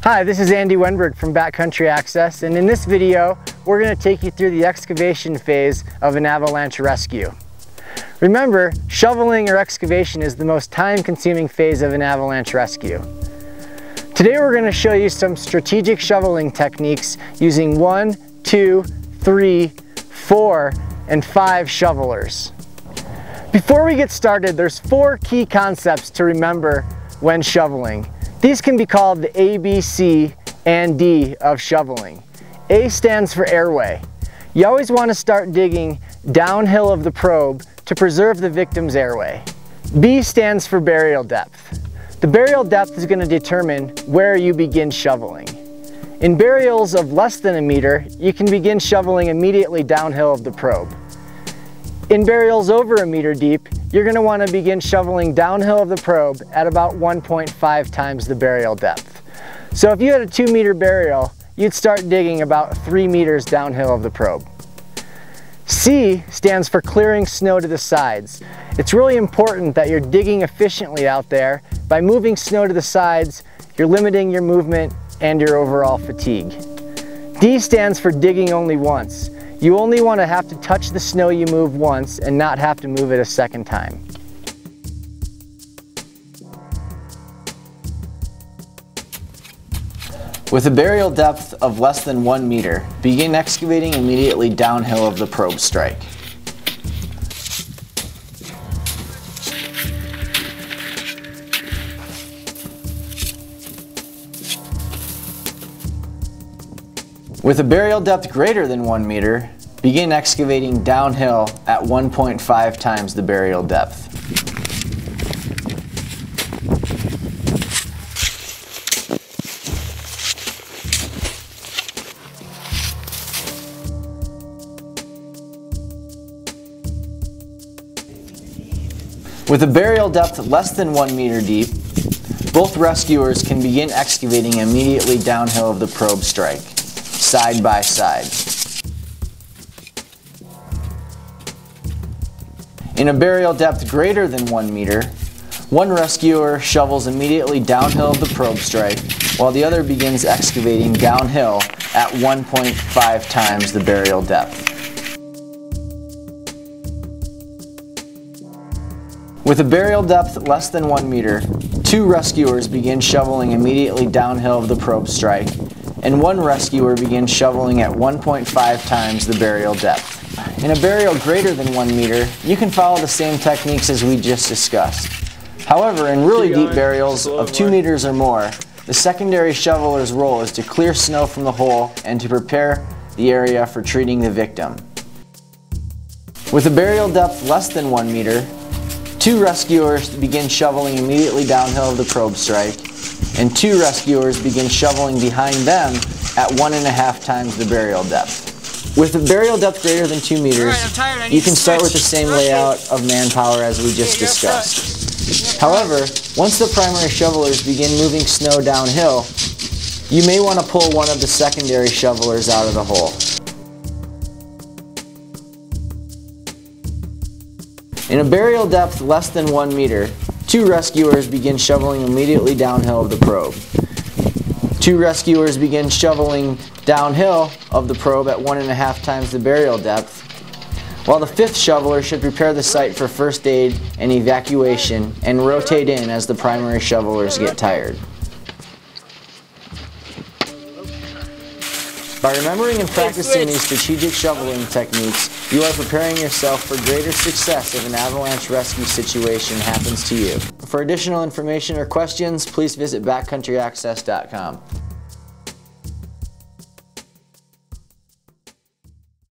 Hi, this is Andy Wenberg from Backcountry Access, and in this video, we're going to take you through the excavation phase of an avalanche rescue. Remember, shoveling or excavation is the most time-consuming phase of an avalanche rescue. Today we're going to show you some strategic shoveling techniques using 1, 2, 3, 4, and 5 shovelers. Before we get started, there's 4 key concepts to remember when shoveling. These can be called the A, B, C, and D of shoveling. A stands for airway. You always want to start digging downhill of the probe to preserve the victim's airway. B stands for burial depth. The burial depth is going to determine where you begin shoveling. In burials of less than a meter, you can begin shoveling immediately downhill of the probe. In burials over a meter deep, you're going to want to begin shoveling downhill of the probe at about 1.5 times the burial depth. So if you had a 2-meter burial, you'd start digging about 3 meters downhill of the probe. C stands for clearing snow to the sides. It's really important that you're digging efficiently out there. By moving snow to the sides, you're limiting your movement and your overall fatigue. D stands for digging only once. You only want to have to touch the snow you move once and not have to move it a second time. With a burial depth of less than 1 meter, begin excavating immediately downhill of the probe strike. With a burial depth greater than 1 meter, begin excavating downhill at 1.5 times the burial depth. With a burial depth less than 1 meter deep, both rescuers can begin excavating immediately downhill of the probe strike, side by side. In a burial depth greater than 1 meter, one rescuer shovels immediately downhill of the probe strike, while the other begins excavating downhill at 1.5 times the burial depth. With a burial depth less than 1 meter, 2 rescuers begin shoveling immediately downhill of the probe strike, and one rescuer begins shoveling at 1.5 times the burial depth. In a burial greater than 1 meter, you can follow the same techniques as we just discussed. However, in really deep burials of 2 meters or more, the secondary shoveler's role is to clear snow from the hole and to prepare the area for treating the victim. With a burial depth less than 1 meter, 2 rescuers begin shoveling immediately downhill of the probe strike, and 2 rescuers begin shoveling behind them at 1.5 times the burial depth. With a burial depth greater than 2 meters, you can start with the same layout of manpower as we just discussed. However, once the primary shovelers begin moving snow downhill, you may want to pull one of the secondary shovelers out of the hole. In a burial depth less than 1 meter, 2 rescuers begin shoveling immediately downhill of the probe. 2 rescuers begin shoveling downhill of the probe at 1.5 times the burial depth, while the 5th shoveler should prepare the site for first aid and evacuation and rotate in as the primary shovelers get tired. By remembering and practicing these strategic shoveling techniques, you are preparing yourself for greater success if an avalanche rescue situation happens to you. For additional information or questions, please visit backcountryaccess.com.